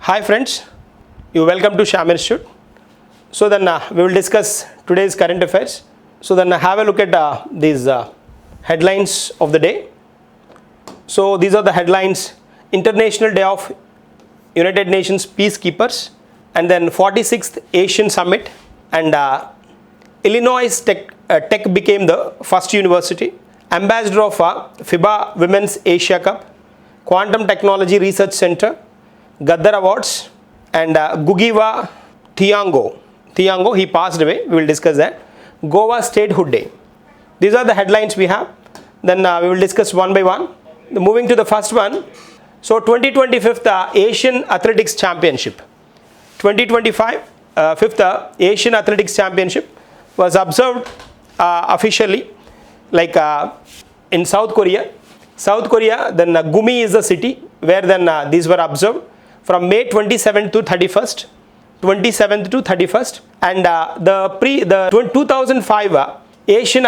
Hi friends, you welcome to Shyam Institute. So then we will discuss today's current affairs. So then have a look at these headlines of the day. So these are the headlines: International Day of United Nations Peacekeepers, and then 46th Asian Summit, and Illinois Tech became the first university, Ambassador of FIBA Women's Asia Cup, Quantum Technology Research Center, Gadar Awards, and Guggiwa Theong, he passed away, we will discuss that. Goa Statehood Day. These are the headlines we have. Then we will discuss one by one. Moving to the first one. So 2025 Asian Athletics Championship. 2025 5th Asian Athletics Championship was observed officially in South Korea. Then Gumi is the city where then these were observed from May 27th to 31st. And the 2005 Asian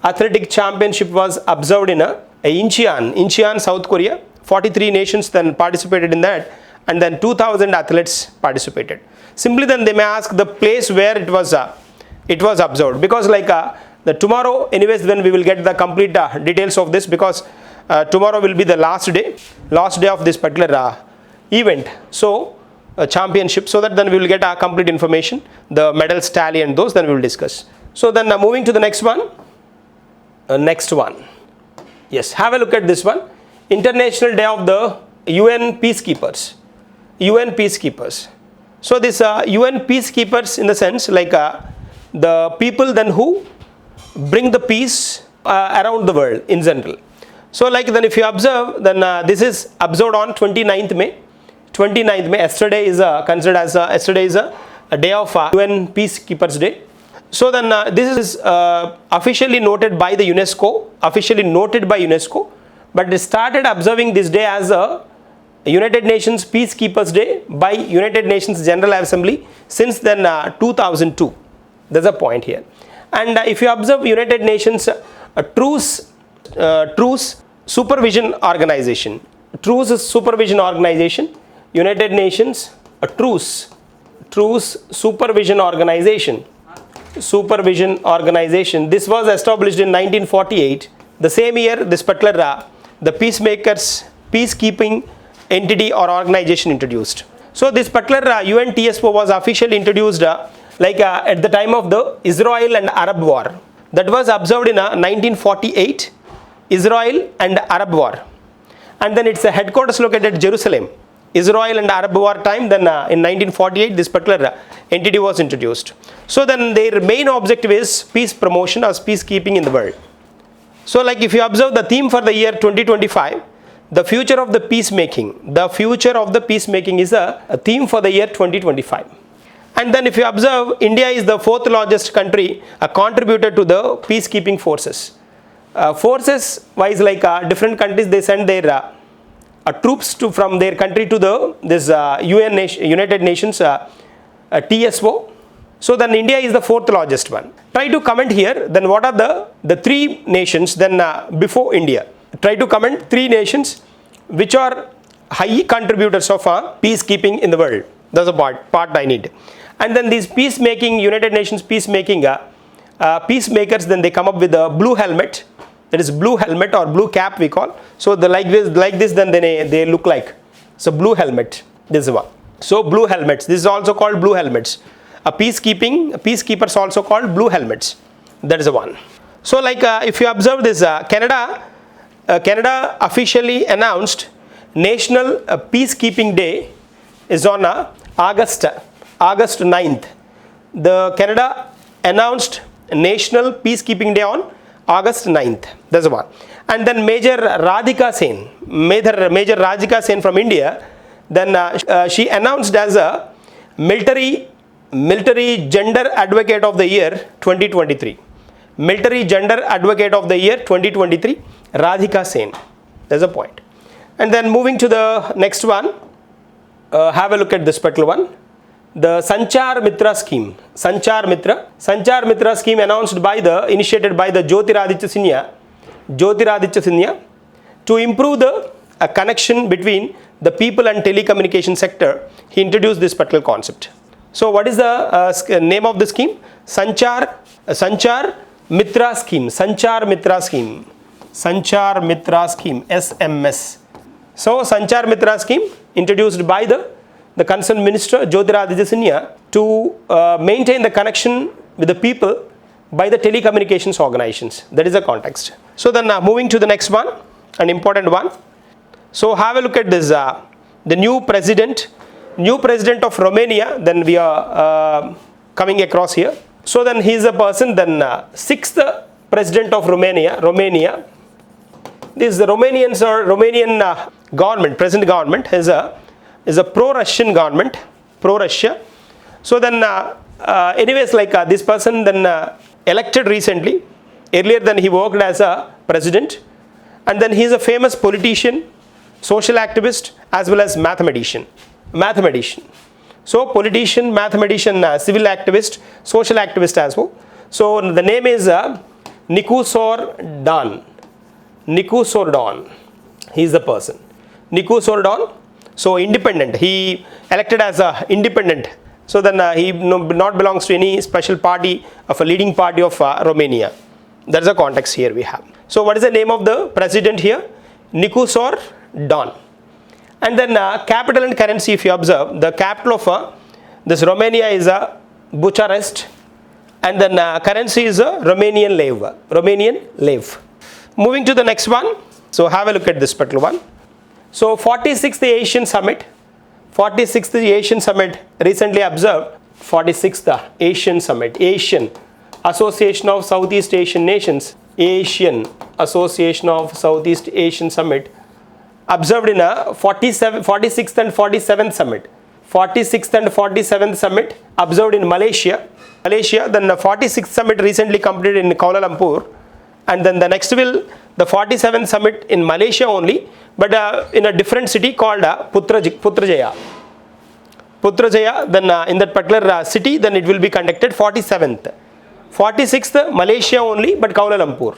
Athletic Championship was observed in Incheon, South Korea. 43 nations then participated in that, and then 2000 athletes participated. Simply then they may ask the place where it was observed, because the tomorrow anyways then we will get the complete details of this, because tomorrow will be the last day of this particular event, so championship, so that then we will get complete information, the medals tally and those then we will discuss. So then moving to the next one. Yes, have a look at this one. International Day of the UN Peacekeepers. So this UN Peacekeepers, in the sense the people then who bring the peace around the world in general. So then if you observe, then this is observed on 29th May. Yesterday is considered as a day of UN Peacekeepers Day. So then this is officially noted by UNESCO, but they started observing this day as a United Nations Peacekeepers Day by United Nations General Assembly since then 2002. There's a point here. And if you observe United Nations Truce Supervision Organization, United Nations Truce Supervision Organization. This was established in 1948. The same year, this particular the peacekeeping entity or organization introduced. So this particular UNTSO was officially introduced at the time of the Israel and Arab War. That was observed in 1948, Israel and Arab War. And then its headquarters located at Jerusalem. Israel and Arab War time, then in 1948 this particular entity was introduced. So then their main objective is peace promotion or peacekeeping in the world. So if you observe the theme for the year 2025, the future of the peacemaking is a theme for the year 2025. And then if you observe, India is the 4th largest country, a contributor to the peacekeeping forces. Forces wise, different countries, they send their troops from their country to this United Nations TSO. So then India is the 4th largest one. Try to comment here then what are the 3 nations then before India. Try to comment 3 nations which are high contributors of peacekeeping in the world. That's a part I need. And then these United Nations peacemakers, then they come up with a blue helmet. That is blue helmet or blue cap we call. So like this then they look like. So blue helmet, this is one. So blue helmets, this is also called blue helmets. Peacekeepers also called blue helmets. That is the one. So if you observe this, Canada officially announced National Peacekeeping Day is on August 9th. The Canada announced National Peacekeeping Day on August 9th. That's one. And then Major Radhika Sen from India, then she announced as a military gender advocate of the year 2023. Military gender advocate of the year 2023, Radhika Sen. There's a point. And then moving to the next one, have a look at this particular one. The Sanchar Mitra scheme. Sanchar Mitra scheme initiated by the Jyotiraditya Sindhya to improve the connection between the people and telecommunication sector, he introduced this particular concept. So what is the name of the scheme? Sanchar Mitra scheme. Sanchar Mitra scheme. Sanchar Mitra scheme, SMS. So Sanchar Mitra scheme introduced by the concerned minister Jyotiraditya Scindia to maintain the connection with the people by the telecommunications organizations. That is the context. So then moving to the next one, an important one. So have a look at this, the new president of Romania, then we are coming across here. So then he is a person, then sixth president of Romania. This Romanian government, present government is a pro-Russian government, pro-Russia. So then anyways, like this person then elected recently. Earlier then he worked as a president, and then he is a famous politician, social activist, as well as mathematician. So politician, mathematician, civil activist, social activist as well. So the name is Nicusor Dan. He is the person. Nicusor Dan. So independent. He elected as a independent. So then he not belongs to any special party of a leading party of Romania. That's the context here we have. So what is the name of the president here? Nicusor Dan. And then capital and currency, if you observe, the capital of this Romania is Bucharest, and then currency is Romanian leu. Moving to the next one. So have a look at this particular one. So 46th Asian Summit recently observed. 46th Asian Summit, Asian Association of Southeast Asian Nations, Asian Association of Southeast Asian Summit observed in a 46th and 47th Summit. 46th and 47th Summit observed in Malaysia. Then the 46th Summit recently completed in Kuala Lumpur, and then the next will the 47th Summit in Malaysia only, but in a different city called Putrajaya. Then in that particular city, then it will be conducted 47th. 46th Malaysia only, but Kuala Lumpur.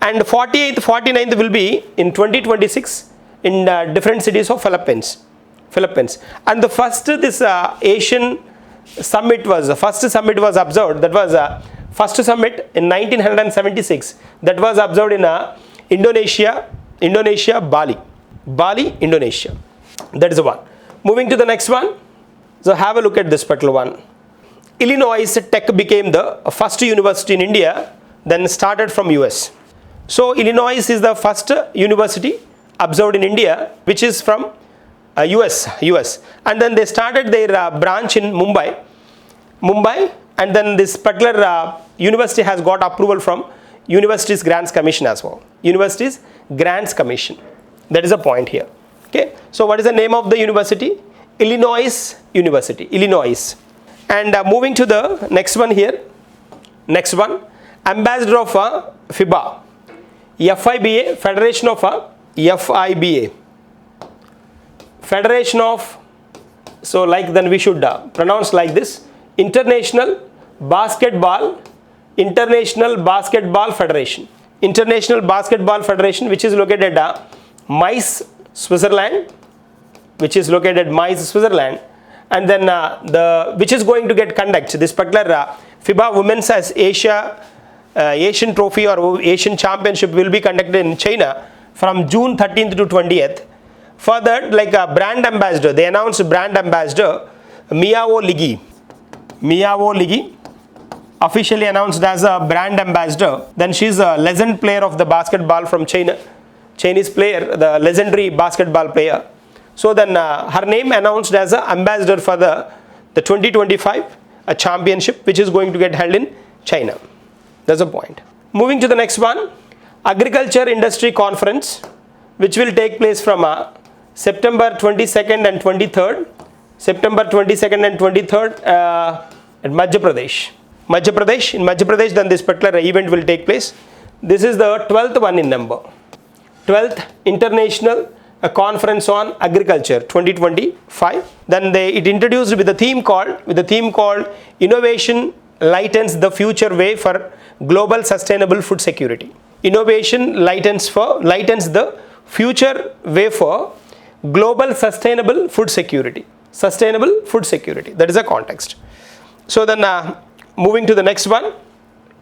And 48th, 49th will be in 2026 in different cities of Philippines. And the first Asian summit was observed. That was first summit in 1976. That was observed in Indonesia, Bali, Indonesia. That is the one. Moving to the next one. So have a look at this particular one. Illinois Tech became the first university in India, then started from US. So Illinois is the first university observed in India, which is from US. And then they started their branch in Mumbai, and then this particular university has got approval from Universities Grants Commission as well. Universities Grants Commission. That is the point here. Okay. So what is the name of the university? Illinois University. Illinois. And moving to the next one here. Next one. Ambassador of FIBA. FIBA. Federation of FIBA. Federation of, so like then we should pronounce like this. International Basketball Federation. International Basketball Federation, which is located at Mainz, Switzerland. And then which is going to get conducted. This particular FIBA Women's as Asian Trophy or Asian Championship will be conducted in China from June 13th to 20th. Further, like a brand ambassador, they announced brand ambassador Miao Ligi, officially announced as a brand ambassador. Then she is a legend player of the basketball from China, Chinese player, the legendary basketball player. So then her name announced as a ambassador for the 2025 championship, which is going to get held in China. That's a point. Moving to the next one, Agriculture Industry Conference, which will take place from September 22nd and 23rd. At Madhya Pradesh. In Madhya Pradesh, then this particular event will take place. This is the 12th one in number. 12th International Conference on Agriculture 2025. Then it introduced with the theme called Innovation Lightens the Future Way for Global Sustainable Food Security. Innovation lightens the future way for global sustainable food security. Sustainable food security. That is the context. So then moving to the next one.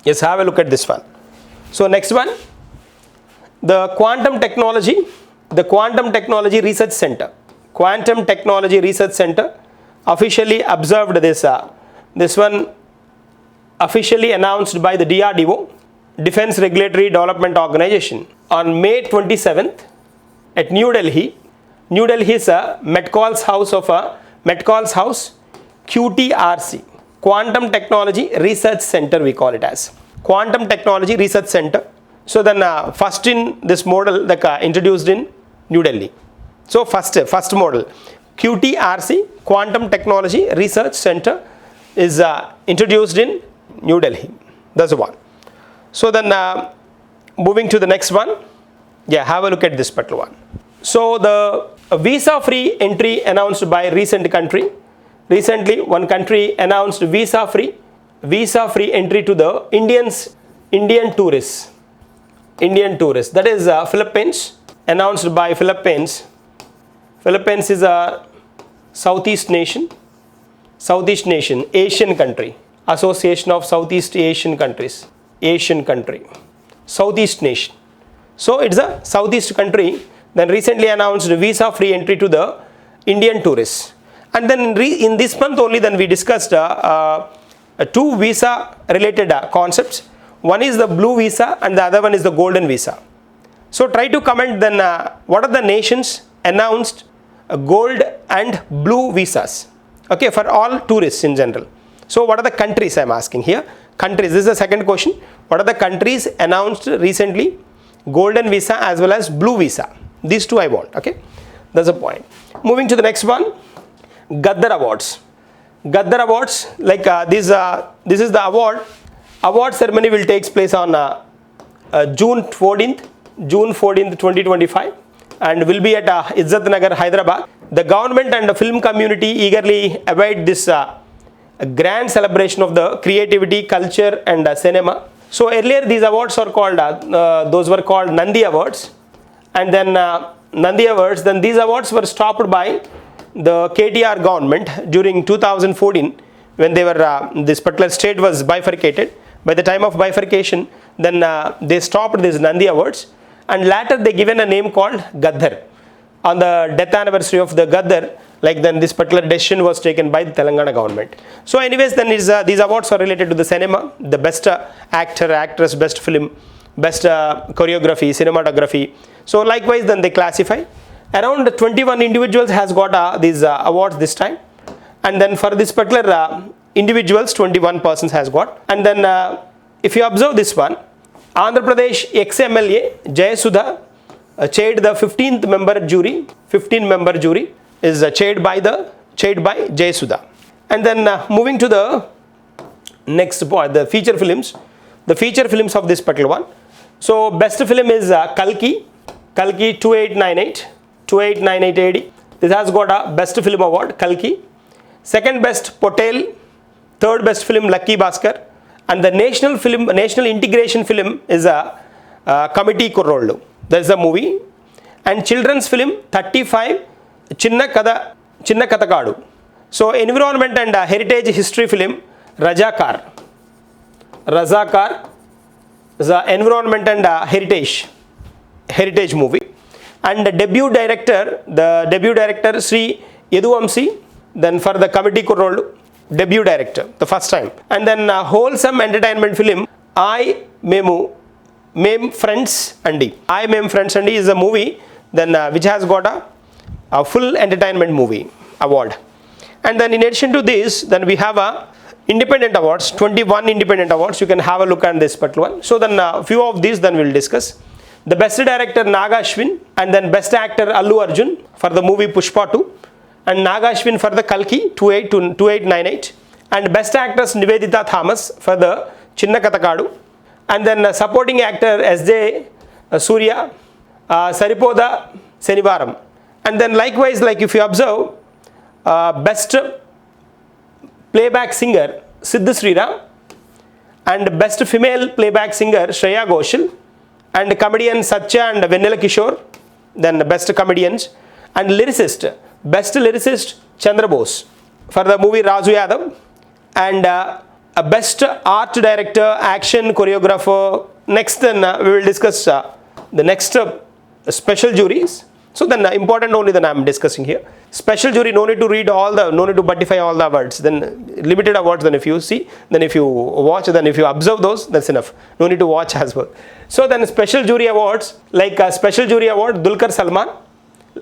Yes, have a look at this one. So next one, the Quantum Technology Research Center. Quantum Technology Research Center officially observed this. This one officially announced by the DRDO, Defense Regulatory Development Organization, on May 27th at New Delhi. New Delhi is a Metcalfe's House QTRC. Quantum Technology Research Center we call it as. Quantum Technology Research Center. So then first in this model introduced in New Delhi. So first model QTRC, Quantum Technology Research Center, is introduced in New Delhi. That's one. So then moving to the next one. Yeah, have a look at this particular one. So the visa-free entry announced by recent country. Recently, one country announced visa-free entry to the Indian tourists. That is Philippines, announced by Philippines. Philippines is a Southeast nation, Asian country, Association of Southeast Asian Countries, Southeast nation. So it's a Southeast country, then recently announced visa-free entry to the Indian tourists. And then in this month only, then we discussed two visa related concepts. One is the blue visa and the other one is the golden visa. So try to comment then what are the nations announced gold and blue visas, okay, for all tourists in general. So what are the countries I am asking here? Countries, this is the second question. What are the countries announced recently golden visa as well as blue visa? These two I want, okay. That's a point. Moving to the next one. Gadar Awards. Gadar Awards, like this is the award ceremony will take place on June 14th, 2025, and will be at Izzat Nagar, Hyderabad. The government and the film community eagerly await this grand celebration of the creativity, culture and cinema. So earlier these awards are called, those were called Nandi Awards, and then Nandi Awards, then these awards were stopped by the KTR government during 2014 when they were, this particular state was bifurcated. By the time of bifurcation, then they stopped these Nandi Awards, and later they given a name called Gadar. On the death anniversary of the Gadar, like then this particular decision was taken by the Telangana government. So anyways, then these awards are related to the cinema, the best actor, actress, best film, best choreography, cinematography. So likewise then they classify. Around 21 individuals has got these awards this time, and then for this particular individuals 21 persons has got. And then if you observe this one, Andhra Pradesh ex-MLA Jayasudha chaired the 15th member jury. 15-member jury is chaired by Jayasudha. And then moving to the next point, the feature films. The feature films of this particular one. So best film is Kalki 2898 AD. This has got a best film award, Kalki. Second best Patel. Third best film Lucky Bhaskar. And the national integration film is a Committee Kurrollu. That is the movie. And children's film 35 Chinna Kathakadu. So environment and heritage history film Razakar is a environment and heritage movie. And the debut director Sri Yaduvamsi, then for the Committee Kurrollu, debut director, the first time. And then wholesome entertainment film I Mem Friends Andi. I Mem Friends Andi is a movie then which has got a full entertainment movie award. And then in addition to this, then we have a independent awards, 21 independent awards. You can have a look at this particular one. So then a few of these then we'll discuss. The best director Naga Ashwin, and then best actor Allu Arjun for the movie Pushpa 2, and Naga Ashwin for the Kalki 2898, and best actress Nivedita Thomas for the Chinna Kathakadu, and then supporting actor S.J. Surya, Saripoda Senivaram. And then likewise, like if you observe, best playback singer Siddh Sriram, and best female playback singer Shreya Ghoshal, and comedian Satya and Vennela Kishore, then best comedians, And lyricist, best lyricist Chandra Bose for the movie Raju Yadav. And a best art director, action choreographer. Next then we will discuss the next special juries. So then important only then I am discussing here. Special jury, no need to read all the, no need to buttify all the awards. Then limited awards, then if you see, then if you watch, then if you observe those, that's enough. No need to watch as well. So then special jury awards, like special jury award Dulquer Salman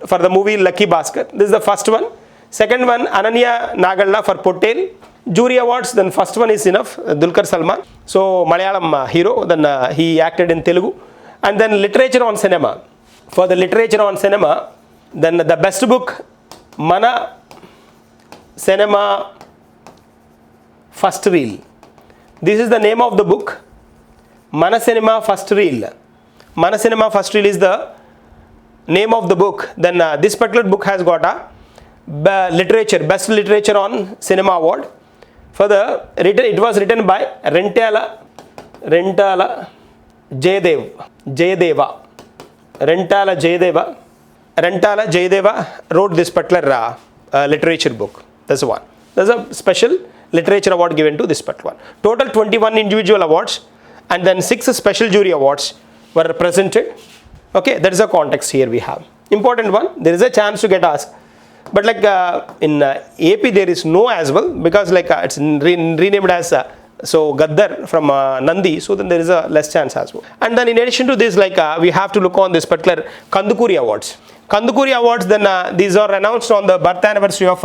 for the movie Lucky Bhaskar. This is the first one. Second one Ananya Nagalla for Potel. Jury awards, then first one is enough, Dulquer Salman. So Malayalam hero, then he acted in Telugu. And then literature on cinema. For the literature on cinema, then the best book Mana Cinema First Reel. This is the name of the book. Mana Cinema First Reel. Mana Cinema First Reel is the name of the book. Then this particular book has got a literature, best literature on cinema award. For the it was written by Rentala Jayadeva. Rentala Jayadeva wrote this particular literature book. That's one. There's a special literature award given to this particular one. Total 21 individual awards and then 6 special jury awards were presented. Okay, that is the context here we have. Important one, there is a chance to get asked. But like in AP there is no as well, because like it's renamed as so Gadar from Nandi, so then there is a less chance as well. And then in addition to this, like we have to look on this particular Kandukuri Awards. Kandukuri Awards, then these are announced on the birth anniversary of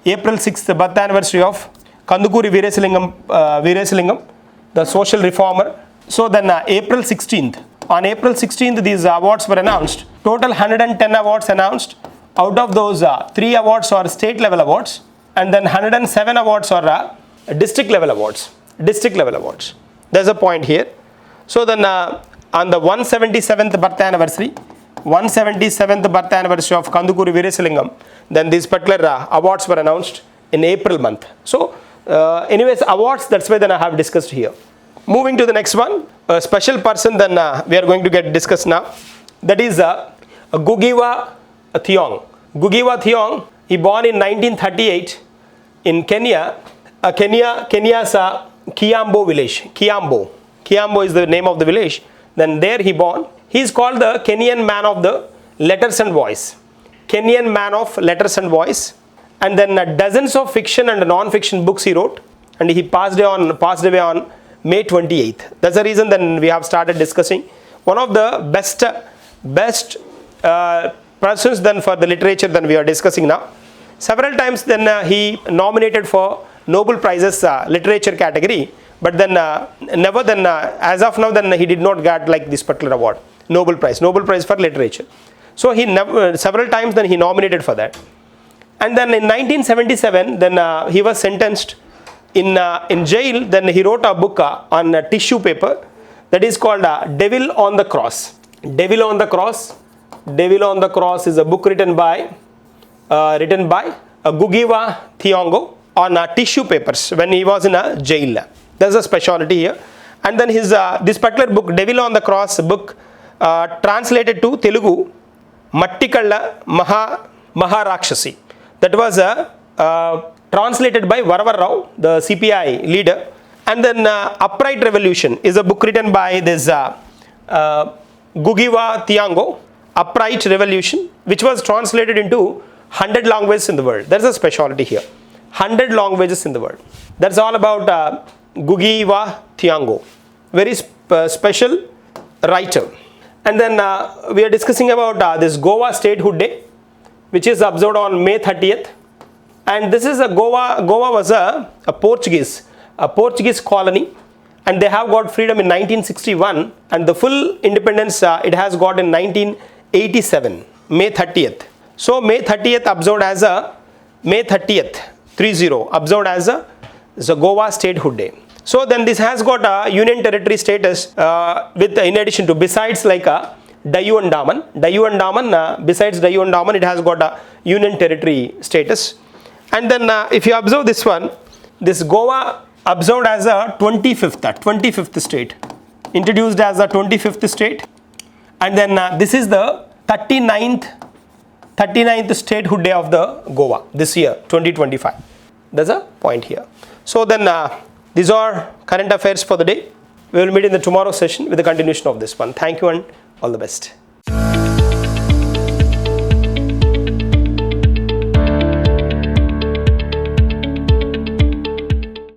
April 6th, the birth anniversary of Kandukuri Veerasilingam, the social reformer. So then April 16th, on April 16th these awards were announced. Total 110 awards announced. Out of those 3 awards are state level awards, and then 107 awards are district level awards. There's a point here. So then on the 177th birth anniversary of Kandukuri Veerasilingam, then these particular awards were announced in April month. So anyways, awards, that's why then I have discussed here. Moving to the next one, a special person then we are going to get discussed now. That is Guggiwa Theong. Guggiwa Theong, he born in 1938 in Kenya. Kenya's Kiambo village. Kiambo is the name of the village. Then there he born. He is called the Kenyan man of the letters and voice. Kenyan man of letters and voice. And then dozens of fiction and non-fiction books he wrote. And he passed away on May 28th. That's the reason then we have started discussing. One of the best persons then for the literature then we are discussing now. Several times then he nominated for Nobel Prizes literature category, but then never then as of now then he did not get like this particular award, Nobel Prize for literature. So he never, several times then he nominated for that. And then in 1977 then he was sentenced in jail. Then he wrote a book on tissue paper that is called Devil on the Cross. Devil on the Cross is a book written by Guggiwa Theong on tissue papers when he was in a jail. There's a specialty here. And then his this particular book, Devil on the Cross book, translated to Telugu, Mattikalla Maharakshasi. That was translated by Varavar Rao, the CPI leader. And then Upright Revolution is a book written by this Guggiwa Theong, Upright Revolution, which was translated into 100 languages in the world. There's a specialty here. 100 languages in the world. That's all about Guggiwa Theong. Very special writer. And then we are discussing about this Goa Statehood Day, which is observed on May 30th. And this is Goa was a Portuguese colony, and they have got freedom in 1961, and the full independence it has got in 1987, May 30th. So May 30th observed as a observed as a Goa Statehood Day. So then this has got a union territory status with in addition to besides like a Dayu and Daman, besides Dayu and Daman it has got a union territory status. And then if you observe this one, this Goa observed as a 25th state, introduced as a 25th state. And then this is the 39th 39th statehood day of the Goa this year, 2025. There's a point here. So then these are current affairs for the day. We will meet in the tomorrow session with the continuation of this one. Thank you and all the best.